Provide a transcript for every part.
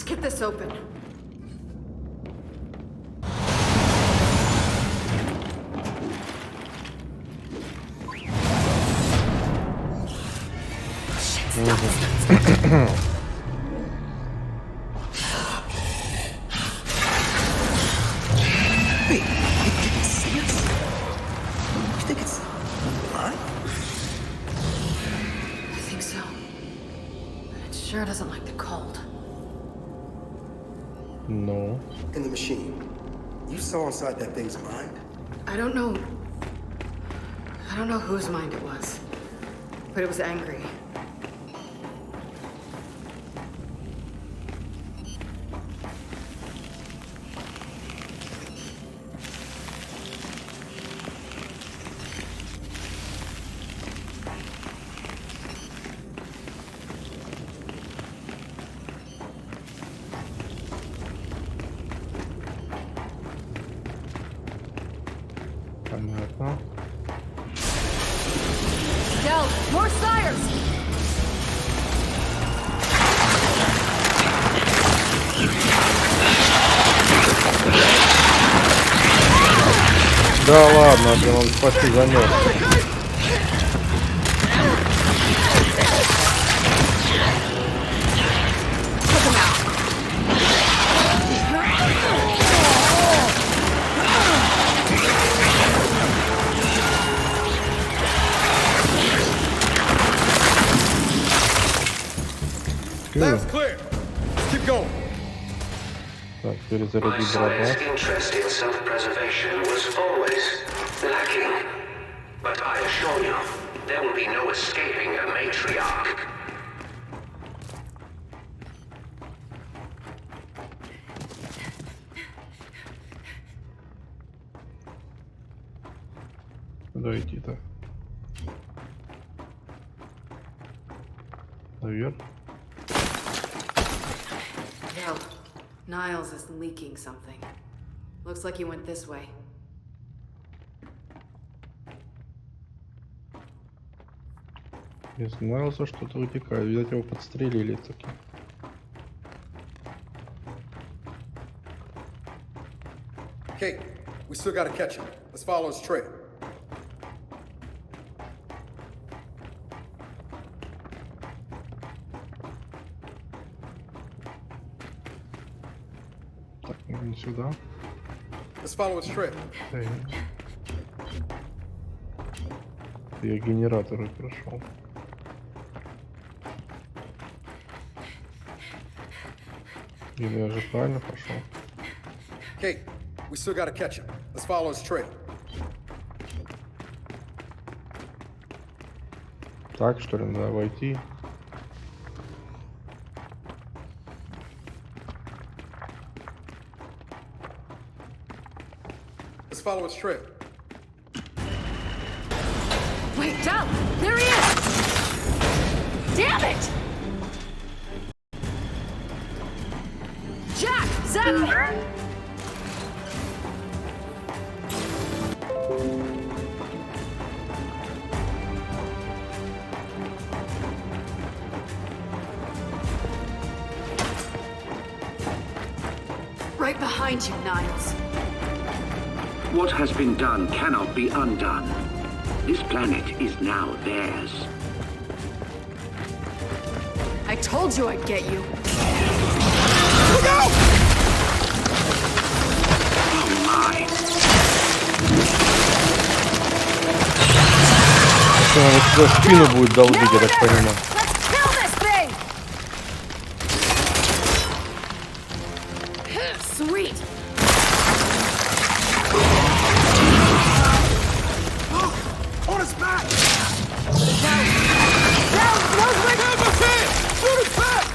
get this open. Wait, it didn't see us? You think it's alive? I think so. It sure doesn't like the cold. No. In the machine, you saw inside that thing's mind? I don't know whose mind it was, but it was angry. Понятно. Del, more sires! Да ладно, блин, он почти занес. Lab's clear. Let's keep going. Так, перезаряди My барабан. science interest in self-preservation was always lacking. But I assure you, there will be no escaping a matriarch. Куда идти-то? Наверх? Del, Niles is leaking something. Looks like he went this way. Не знаю, за что-то вытекает. Видать, его подстрелили таки. Kate, we still gotta catch him. Let's follow his trail. Так, нужно сюда. Let's follow his trail. Эй. Я генераторы прошел. Или я же правильно пошел? Kate, we still gotta catch him. Let's follow his trail. Так, что ли, надо войти? Let's follow his trail. Wait, Del! There he is! Damn it! Jack! Zap! Right behind you, Niles. What has been done cannot be undone. This planet is now theirs. I told you I'd get you. Oh my. Вот за спину будет долбить, я так понимаю. Let's kill this thing! Sweet! On his back! Del, close my... Have a hit! Shoot his back!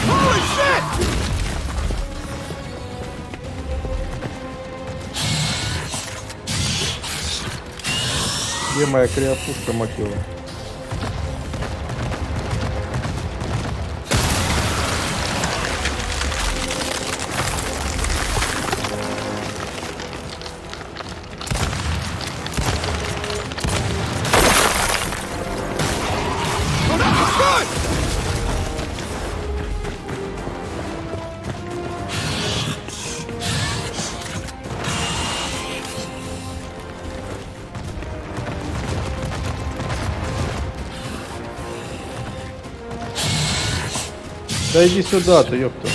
Holy shit! Где моя криопушка махила? Да иди сюда, ты ёпта.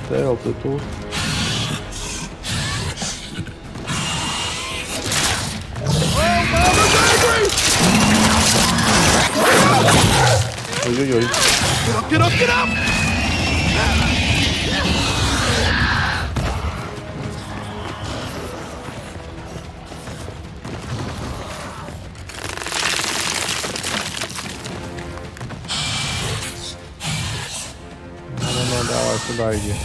Дэл, ты тут? Ой-ой-ой. Get up, get up! Ну, давай сюда иди.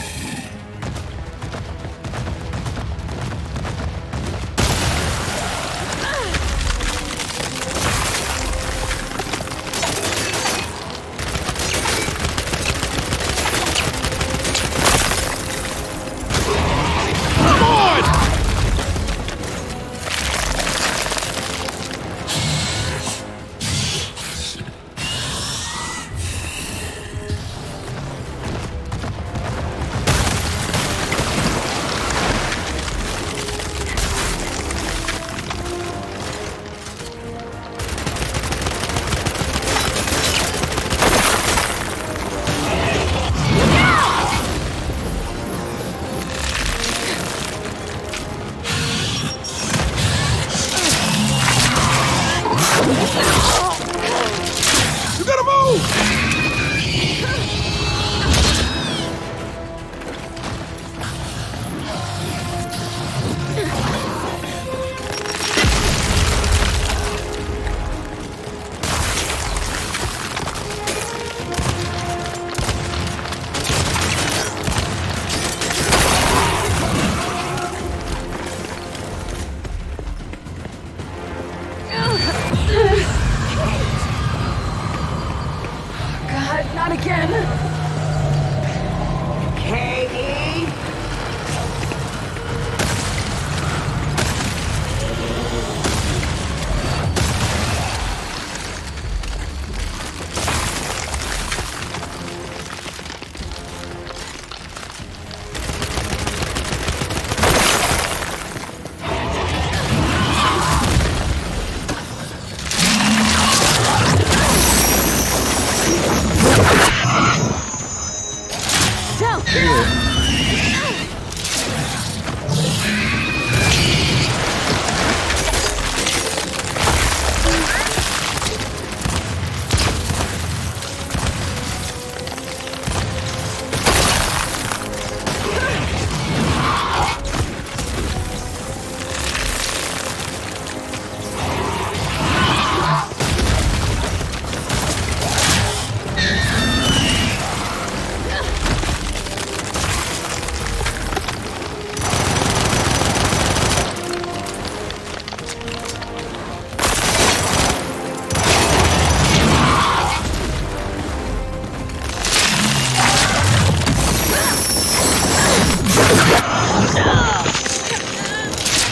You gotta move! God, not again. Katie.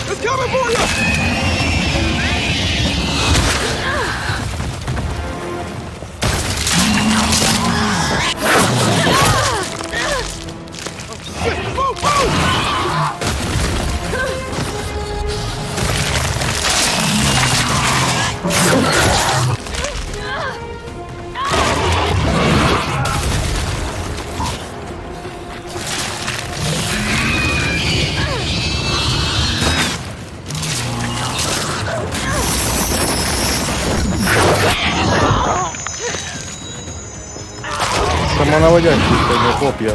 It's coming for you! Move, move! Самонаводящие сегодня копья.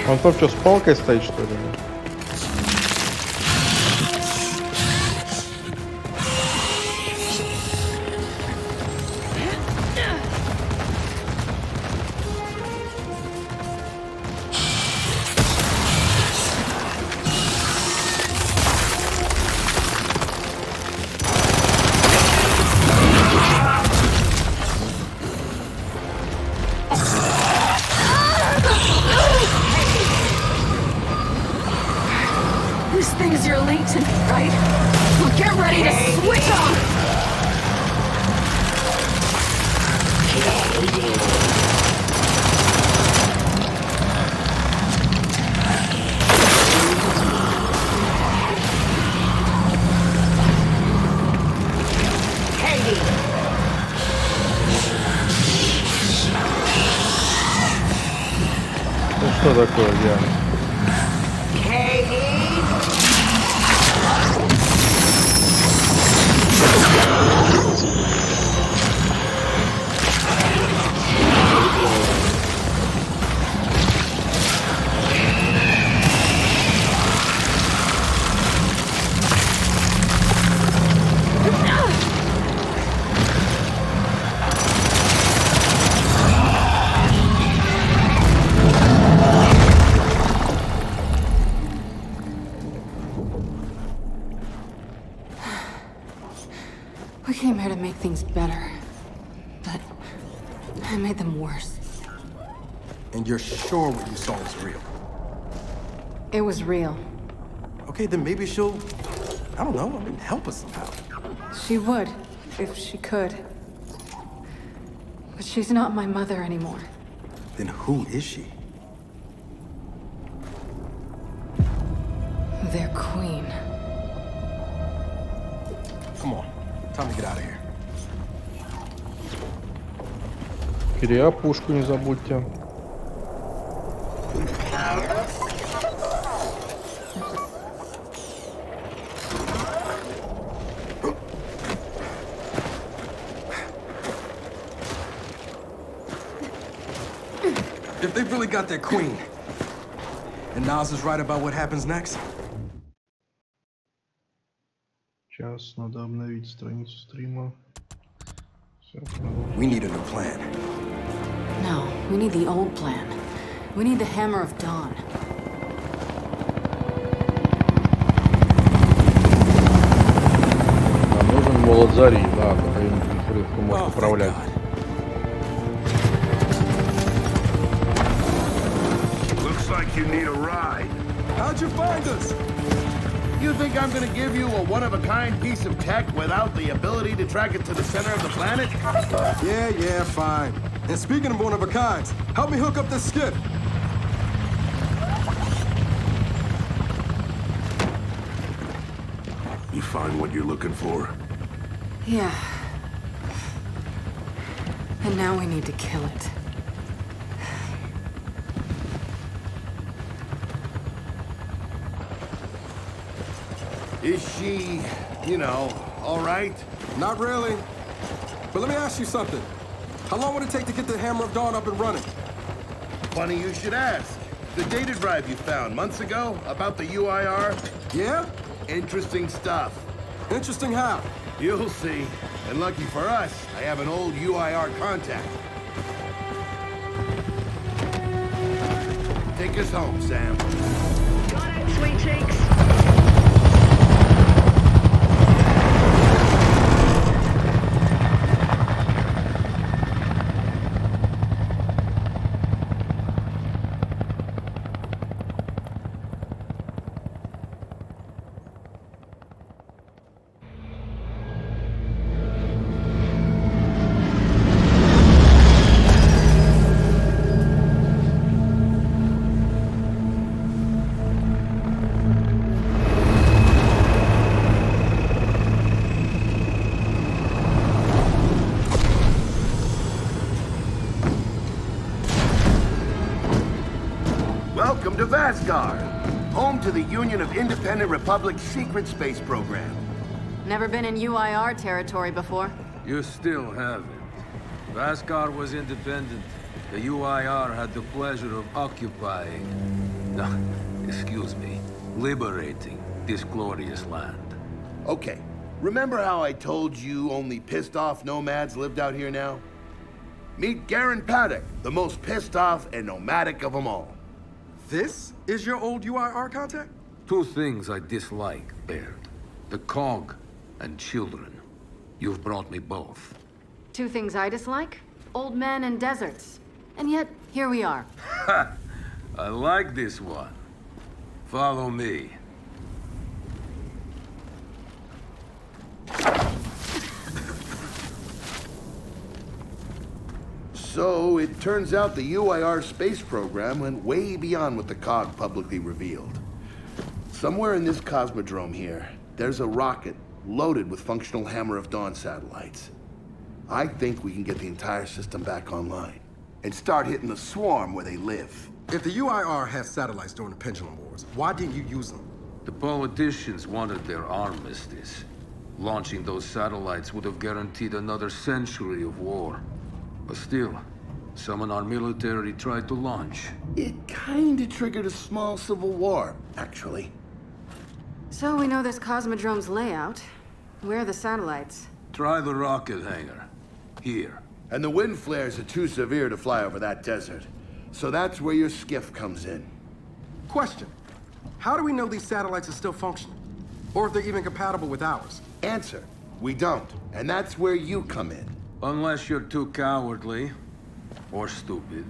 Он там что, с палкой стоит, что ли? This thing's your latent, right? Well, get ready to switch on! Ну что такое, Диана? We came here to make things better, but I made them worse. And you're sure what you saw is real? It was real. Okay, then maybe she'll, I don't know, help us somehow. She would, if she could. But she's not my mother anymore. Then who is she? Their queen. Come on, time to get out of here. Кирия, пушку не забудьте. If they really got their queen, and Nas is right about what happens next, Сейчас надо обновить страницу стрима. Все, we need a new plan. No, we need the old plan. We need the Hammer of Dawn. Нам нужен молот зари, да, который инфритку может управлять. Looks like you need a ride. How'd you find us? You think I'm gonna give you a one-of-a-kind piece of tech without the ability to track it to the center of the planet? Yeah, fine. And speaking of one-of-a-kinds, help me hook up this skiff. You find what you're looking for? Yeah. And now we need to kill it. Is she, you know, all right? Not really. But let me ask you something. How long would it take to get the Hammer of Dawn up and running? Funny you should ask. The data drive you found months ago about the UIR? Yeah? Interesting stuff. Interesting how? You'll see. And lucky for us, I have an old UIR contact. Take us home, Sam. Got it, sweet cheeks. Welcome to Vasgar, home to the Union of Independent Republics secret space program. Never been in UIR territory before? You still haven't. Vasgar was independent. The UIR had the pleasure of occupying. No, excuse me. Liberating this glorious land. Okay, remember how I told you only pissed off nomads lived out here now? Meet Garen Paddock, the most pissed off and nomadic of them all. This is your old UIR contact? Two things I dislike, Baird. The cog and children. You've brought me both. Two things I dislike? Old men and deserts. And yet, here we are. Ha! I like this one. Follow me. So, it turns out the UIR space program went way beyond what the COG publicly revealed. Somewhere in this cosmodrome here, there's a rocket loaded with functional Hammer of Dawn satellites. I think we can get the entire system back online and start hitting the swarm where they live. If the UIR had satellites during the Pendulum Wars, why didn't you use them? The politicians wanted their armistice. Launching those satellites would have guaranteed another century of war. But still, some in our military tried to launch. It kinda triggered a small civil war, actually. So we know this Cosmodrome's layout. Where are the satellites? Try the rocket hangar. Here. And the wind flares are too severe to fly over that desert. So that's where your skiff comes in. Question. How do we know these satellites are still functional? Or if they're even compatible with ours? Answer, we don't. And that's where you come in. Unless you're too cowardly. Or stupid.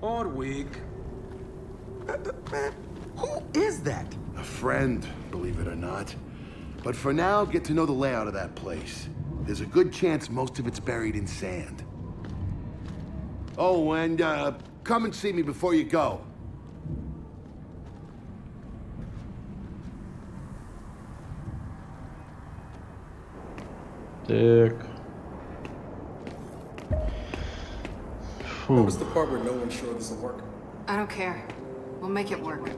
Or weak. Man, who is that? A friend, believe it or not. But for now, get to know the layout of that place. There's a good chance most of it's buried in sand. Oh, and come and see me before you go. Так. Фу. What was the part where no one's sure this will work? I don't care. We'll make it work.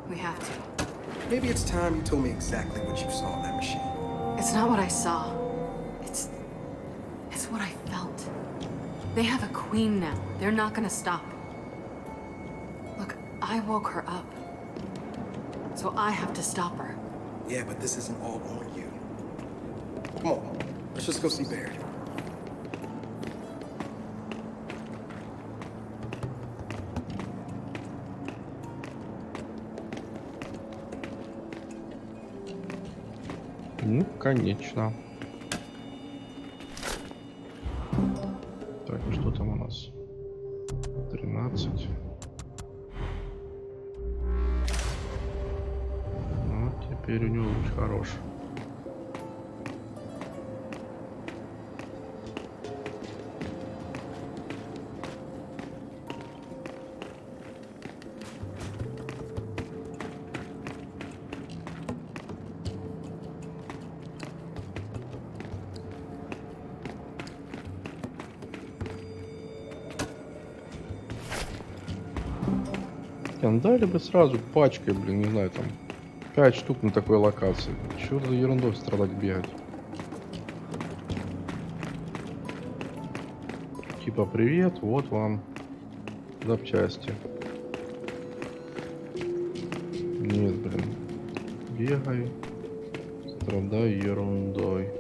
We have to. Maybe it's time you told me exactly what you saw in that machine. It's not what I saw. It's what I felt. They have a queen now. They're not gonna stop. Look, I woke her up. So I have to stop her. Yeah, but this isn't all on you. Come on, let's just go see Baird. Ну, конечно. Так, что там у нас? 13. Ну, теперь у него луч хорош. Дали бы сразу пачкой, блин, не знаю, там 5 штук на такой локации. Чего за ерундой страдать бегать? Типа привет, вот вам запчасти. Нет, блин. Бегай, страдай ерундой.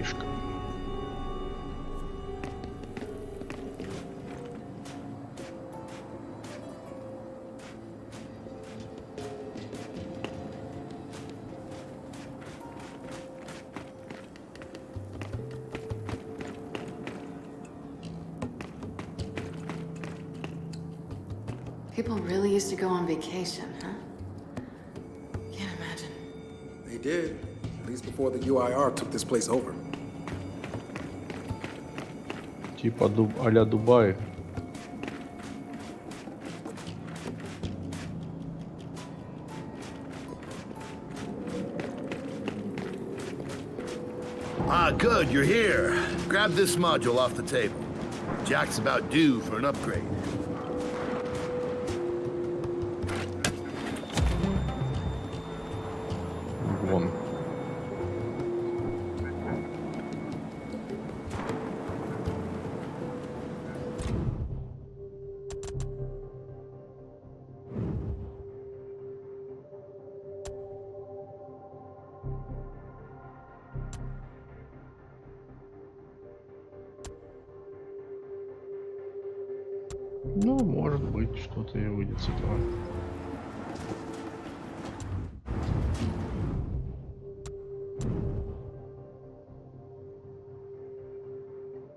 Мишка. People really used to go on vacation, huh? Can't imagine. They did, at least before the UIR took this place over. Типа а-ля Дубай. Ah, good, you're here. Grab this module off the table. Jack's about due for an upgrade. Вон. Ну, может быть, что-то и выйдет с этого.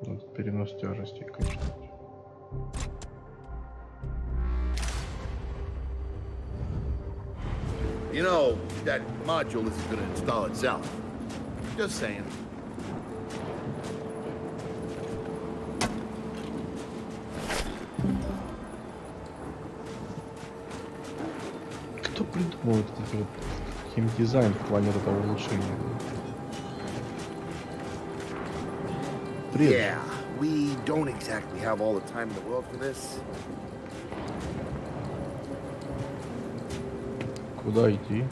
Вот перенос тяжести, конечно. You know, that module isn't gonna install itself. Just saying. Кто придумал этот вот химдизайн в плане этого улучшения? Привет. Yeah, we don't exactly have all the time in the world for this. Куда идти?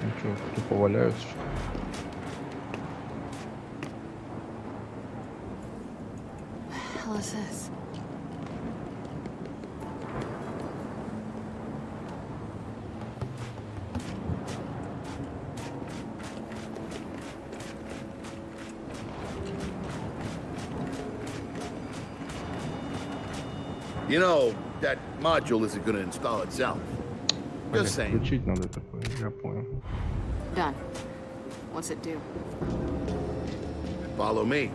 Ну что, тупо валяются, что ли? What the hell is this? You know, that module isn't gonna install itself. Блин, Just saying. включить надо такое, я понял. Done. What's it do? Follow me.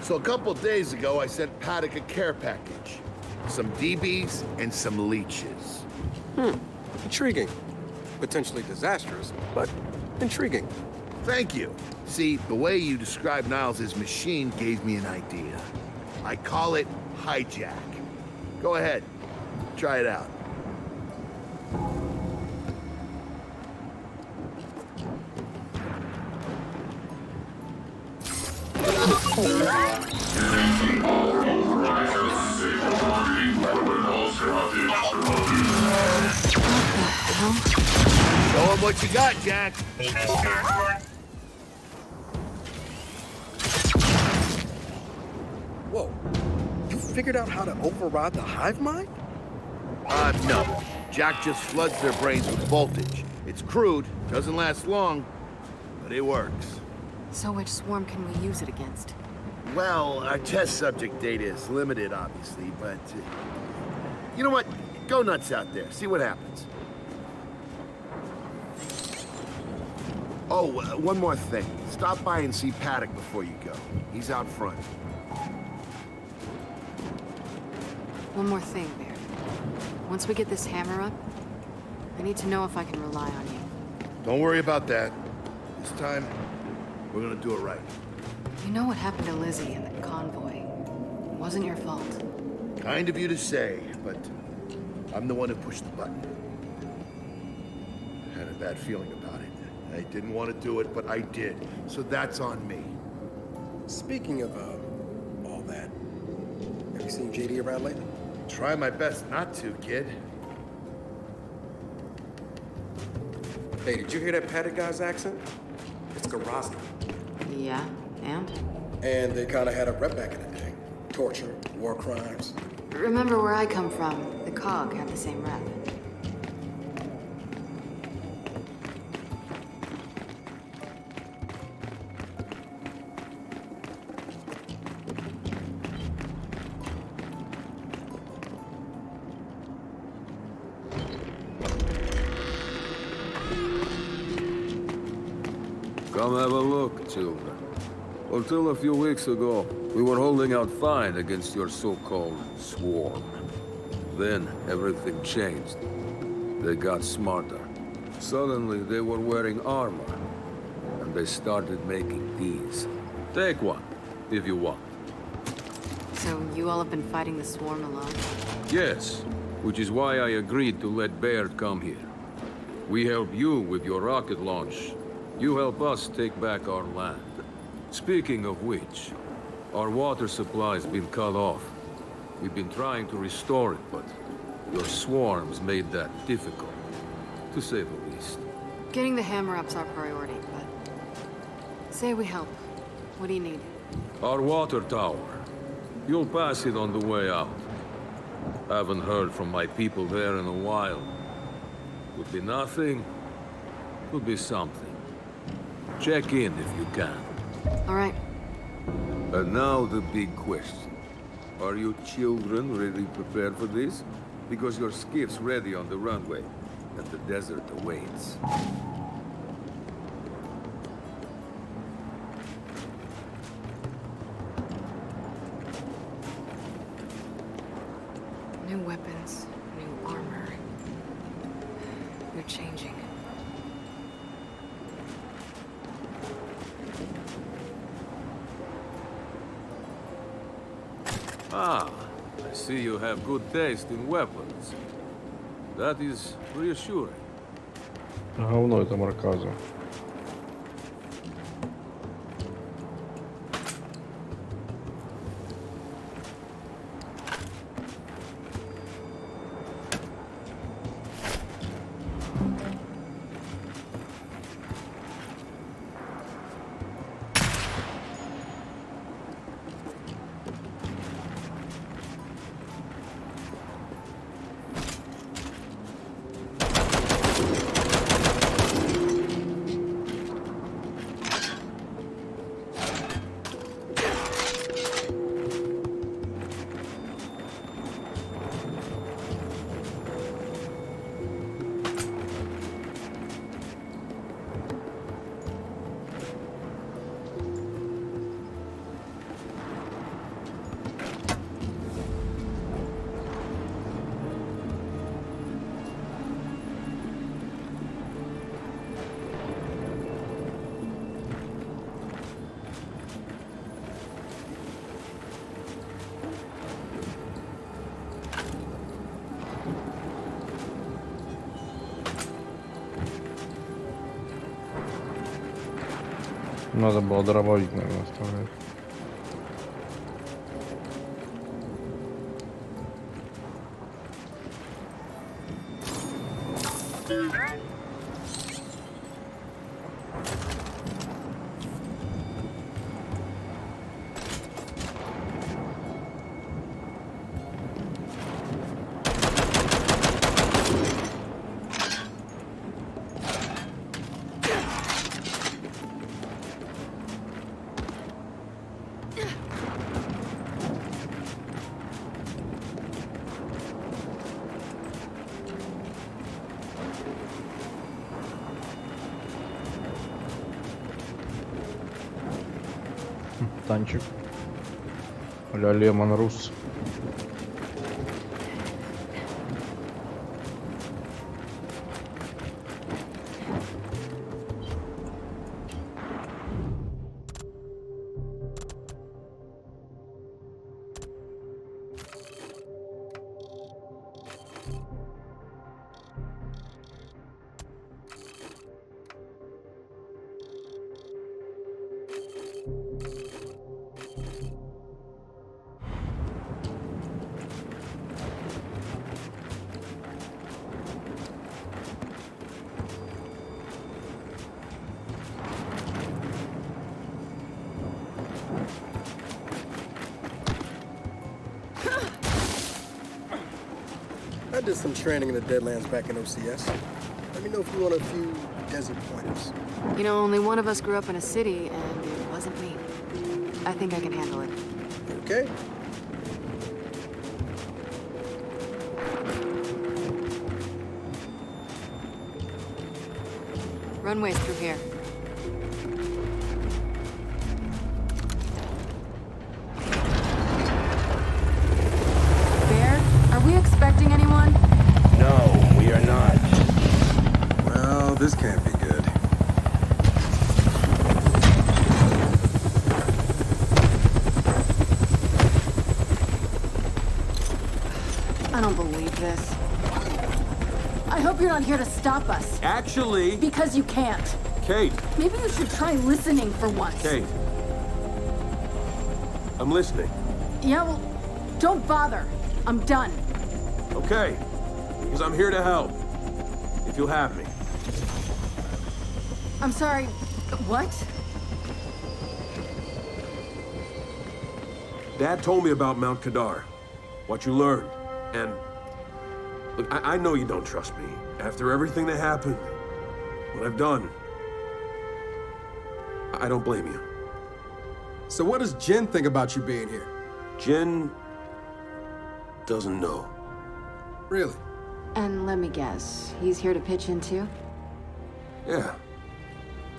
So a couple days ago, I sent Paddock a care package. Some DBs and some leeches. Intriguing. Potentially disastrous, but intriguing. Thank you. See, the way you described Niles' machine gave me an idea. I call it hijack. Go ahead. Try it out. Show 'em what you got, Jack. Whoa. You figured out how to override the hive mind? No. Jack just floods their brains with voltage. It's crude, doesn't last long, but it works. So which swarm can we use it against? Well, our test subject data is limited, obviously, but... you know what? Go nuts out there. See what happens. Oh, one more thing. Stop by and see Paddock before you go. He's out front. One more thing, Bear. Once we get this hammer up, I need to know if I can rely on you. Don't worry about that. This time, we're gonna do it right. You know what happened to Lizzie in the convoy. It wasn't your fault. Kind of you to say, but I'm the one who pushed the button. I had a bad feeling about it. I didn't want to do it, but I did. So that's on me. Speaking of, all that, have you seen JD around lately? Try my best not to, kid. Hey, did you hear that Paddock guy's accent? It's Garosny. Yeah, and? And they kind of had a rep back in the day. torture, war crimes. Remember where I come from? The COG had the same rep. Come have a look, children. Until a few weeks ago, we were holding out fine against your so-called swarm. Then everything changed. They got smarter. Suddenly they were wearing armor. And they started making these. Take one, if you want. So you all have been fighting the swarm alone? Yes, which is why I agreed to let Baird come here. We help you with your rocket launch. You help us take back our land. Speaking of which, our water supply's been cut off. We've been trying to restore it, but your swarms made that difficult, to say the least. Getting the hammer-up's our priority, but... Say we help. What do you need? Our water tower. You'll pass it on the way out. Haven't heard from my people there in a while. Could be nothing, could be something. Check in if you can. All right. And now the big question. Are you children really prepared for this? Because your skiff's ready on the runway, and the desert awaits. New weapons, new armor. They're changing. Ah, I see you have good taste in weapons. That is reassuring. Говно это марказа. Надо было дробовик, наверное, оставлять. Танчик. А-ля Лемон Рус. did some training in the Deadlands back in OCS. Let me know if you want a few desert pointers. You know, only one of us grew up in a city, and it wasn't me. I think I can handle it. Okay. Runway's through here. Bear, are we expecting anyone? No, we are not. Well, this can't be good. I don't believe this. I hope you're not here to stop us. Actually, Because you can't. Kate, Maybe you should try listening for once. Kate. I'm listening. Yeah, well, don't bother. I'm done. Okay. Because I'm here to help. If you'll have me. I'm sorry. What? Dad told me about Mount Kadar. What you learned. And... Look, I know you don't trust me. After everything that happened, what I've done, I don't blame you. So what does Jin think about you being here? Jin doesn't know. Really? And let me guess, he's here to pitch in too? Yeah.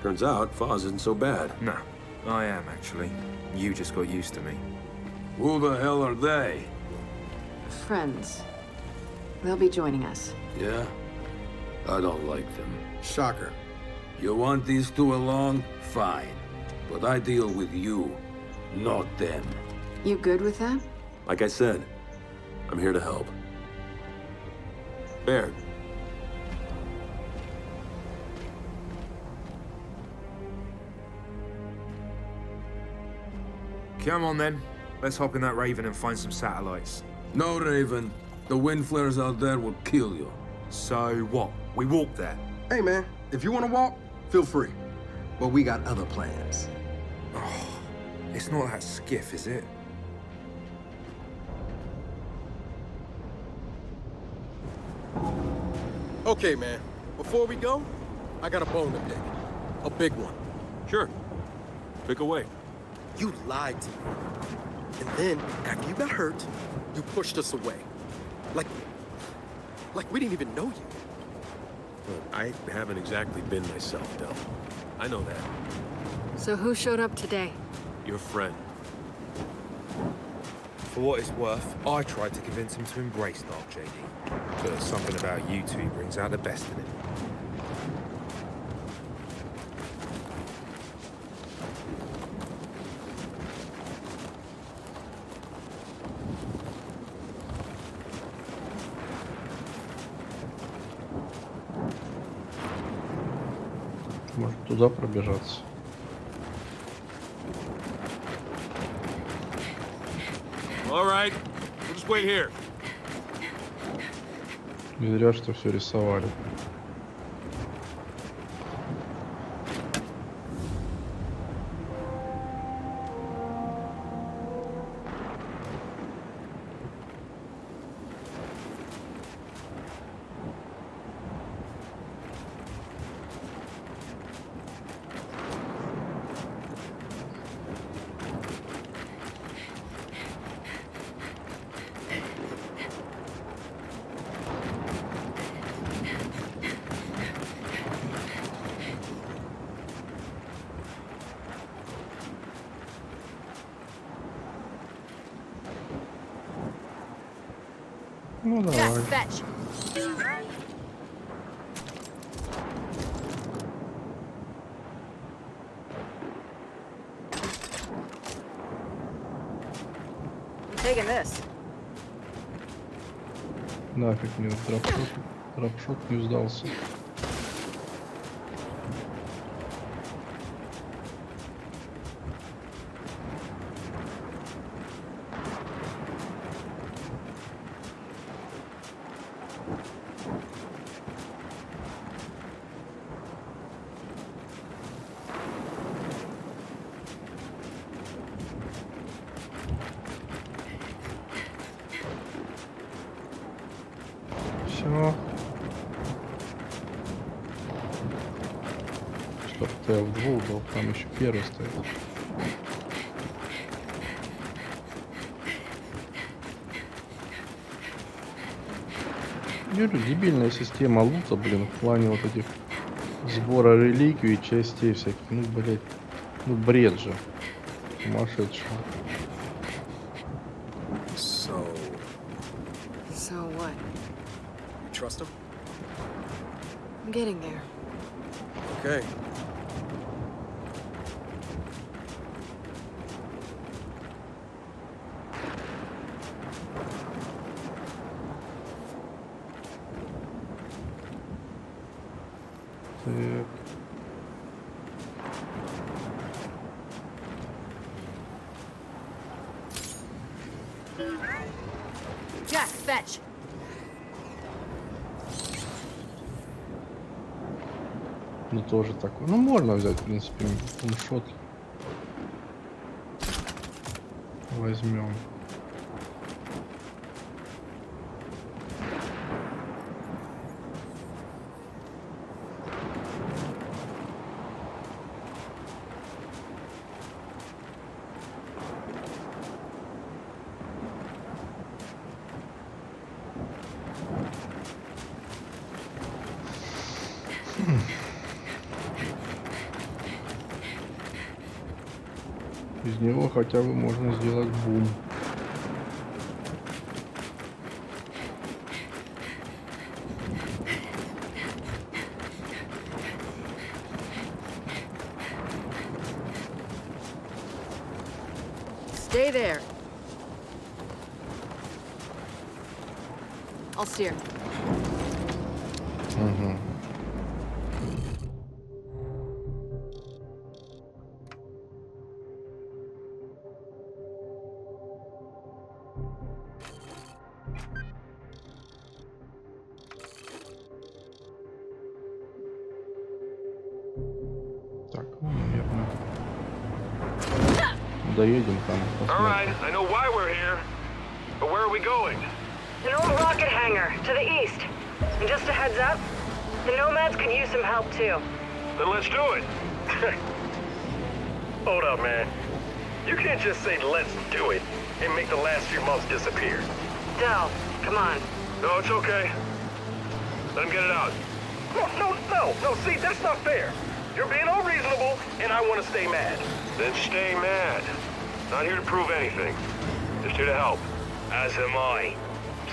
Turns out Foz isn't so bad. No, I am actually. You just got used to me. Who the hell are they? Friends. They'll be joining us. Yeah? I don't like them. Shocker. You want these two along? Fine. But I deal with you, not them. You good with that? Like I said, I'm here to help. Baird. Come on then. Let's hop in that Raven and find some satellites. No, Raven. The wind flares out there will kill you. So what? We walk there. Hey, man, if you want to walk, feel free. But we got other plans. It's not that skiff, is it? Okay, man. Before we go, I got a bone to pick. A big one. Sure. Pick away. You lied to me. And then, after you got hurt, you pushed us away. Like we didn't even know you. Look, I haven't exactly been myself, Del. I know that. So who showed up today? Your friend. For what it's worth, I tried to convince him to embrace Dark JD. But something about you two brings out the best in him. Может туда пробежаться. All right. We'll just wait here. Не зря, что все рисовали. Ну давай. Fetch. I'm taking this. Нафиг мне дропшот не сдался. Все. Чтоб ты в двух был, там еще первый стоит. Говорю, дебильная система лута, блин, в плане вот этих сбора реликвий и частей всяких. Ну, блять, ну бред же. Сумасшедший. So what? You trust him? I'm getting there. Okay. Так. Jack, fetch. Ну тоже такой. Ну можно взять, в принципе, шот. Возьмем. Из него хотя бы можно сделать бум. Stay there. I'll steer. Угу. Так, ну, наверное. Доедем там. All right, I know why we're here, but where are we going? An old rocket hangar to the east. And just a heads up, the nomads could use some help too. Then let's do it. Hold up, man. You can't just say let's do it and make the last few months disappear. Del, come on. No, it's okay. Let him get it out. No, see, that's not fair. You're being unreasonable, and I want to stay mad. Then stay mad. Not here to prove anything. Just here to help. As am I.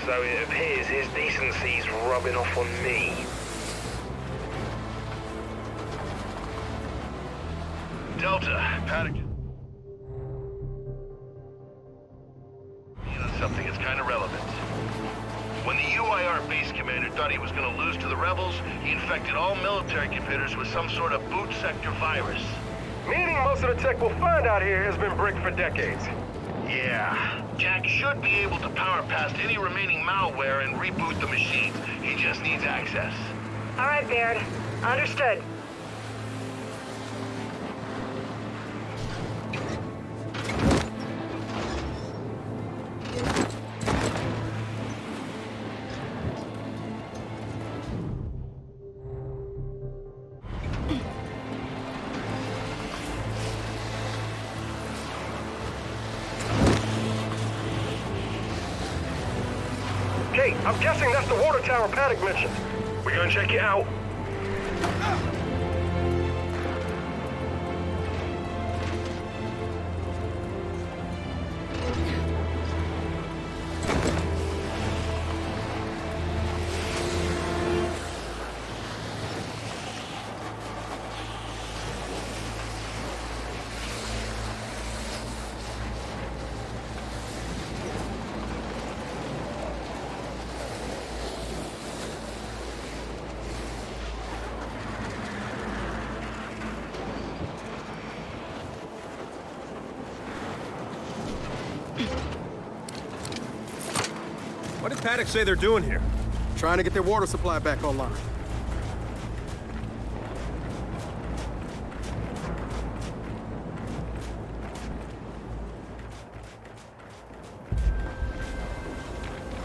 So it appears his decency's rubbing off on me. Delta, Paddock. You know something, it's kind of relevant. When the UIR base commander thought he was going to lose to the rebels, he infected all military computers with some sort of boot sector virus. Meaning most of the tech we'll find out here has been bricked for decades. Yeah. Jack should be able to power past any remaining malware and reboot the machines. He just needs access. All right, Baird. Understood. Kate, I'm guessing that's the water tower Paddock mentioned. We're gonna check it out. What did Paddock say they're doing here? Trying to get their water supply back online.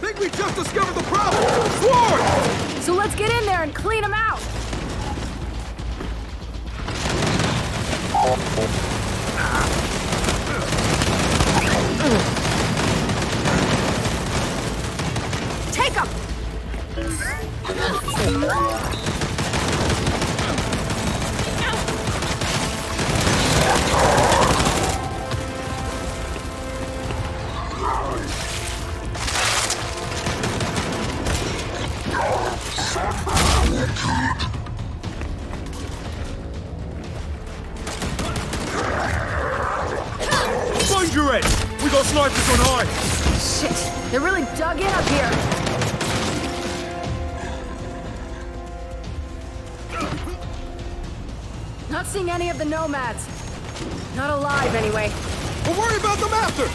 Big We just discovered the problem! Sword! So let's get in there and clean them out! Take them! Find your head! We got snipers on high! Shit, they're really dug in up here. Not seeing any of the nomads. Not alive, anyway. We'll worry about them after!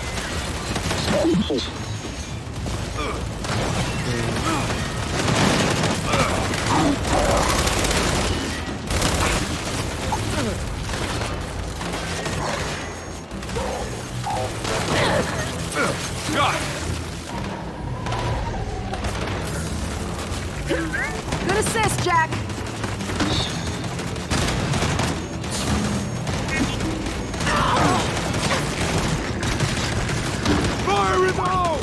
Good assist, Jack. Fire in the hole!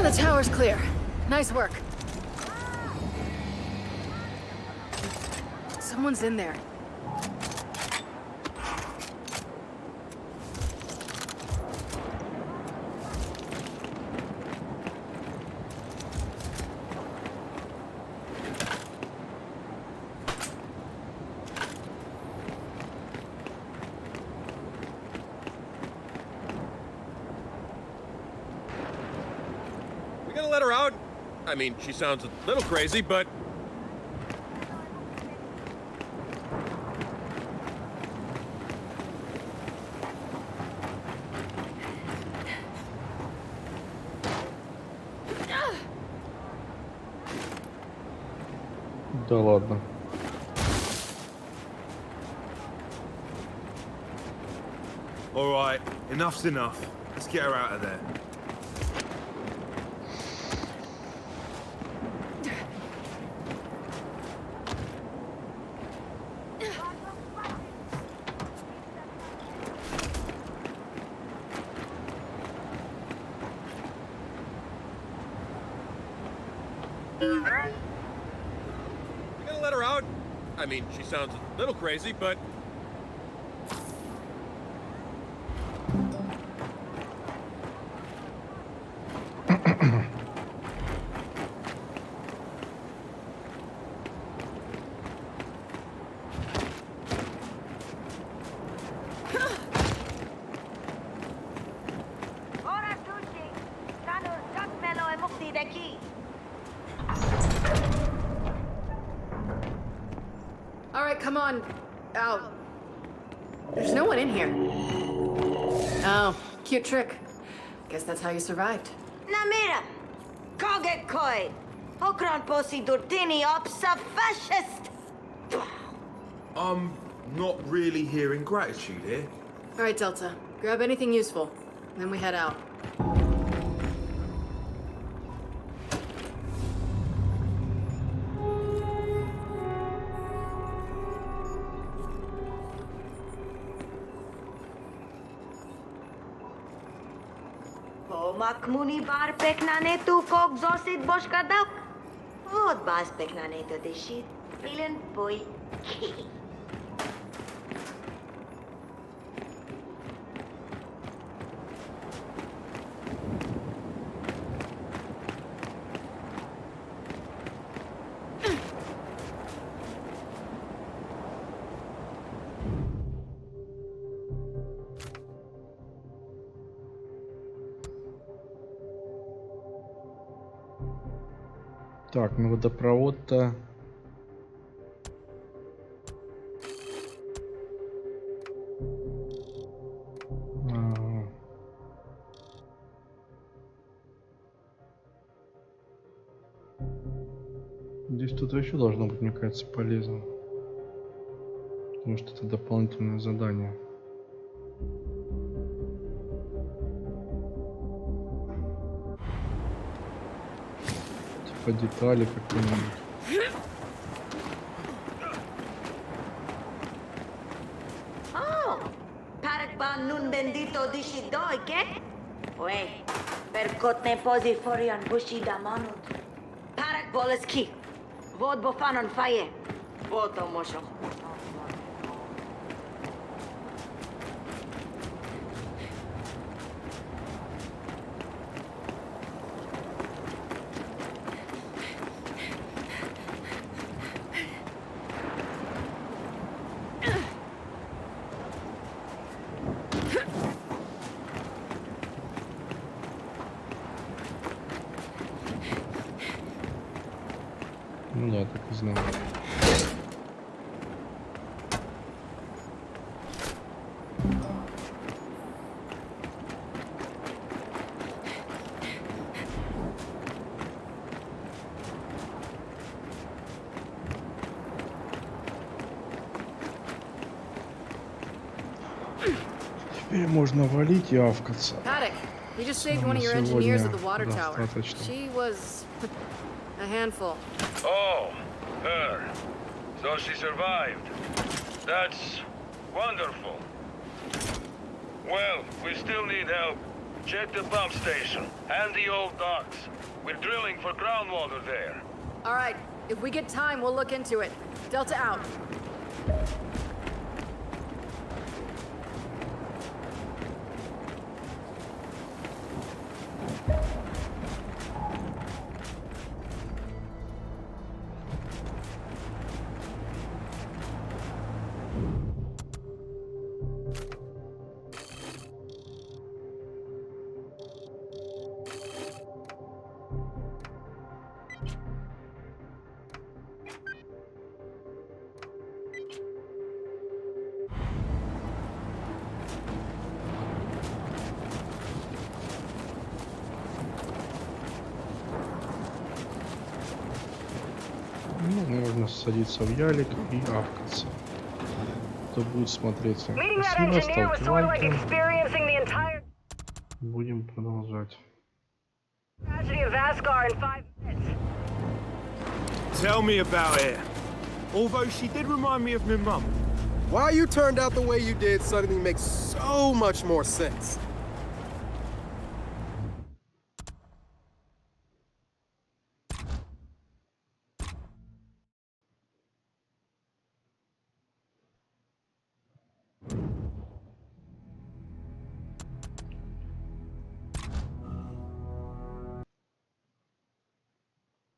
The tower's clear. Nice work. Someone's in there. Let her out. I mean, she sounds a little crazy, but... Да ладно. All right, enough's enough. Let's get her out of there. Let her out. I mean, she sounds a little crazy, but... All right, come on. Out. There's no one in here. Oh, cute trick. Guess that's how you survived. Namira! Koget koi! Okran posi durtini opsa fascist! I'm not really hearing gratitude here. All right, Delta. Grab anything useful. Then we head out. Макмуни бар пекнане ту кок зосит бошкадак. Вот бас пекнане то дешит. Пилен пой. Так, ну водопровод-то... Здесь что-то еще должно быть, мне кажется, полезно. Потому что это дополнительное задание. Типа детали какие-нибудь. Oh, parek ban nun bendito dishidoi, ke? Wei, perkot ne posi forian bushida manut. Parek boleski. Vod bofan on fire. Voto mosho. Ну да, так и знал. Теперь можно валить и авкаться. Paddock, you just saved one of your engineers at the water tower. She was a handful. Oh, her. So she survived. That's wonderful. Well, we still need help. Check the pump station and the old docks. We're drilling for groundwater there. All right, if we get time, we'll look into it. Delta out. Ну, можно садиться в ялик и авкаться. То будет смотреться красиво, ставьте лайки. Будем продолжать. Tell me about it. Although she did remind me of my mum. Why you turned out the way you did suddenly makes so much more sense.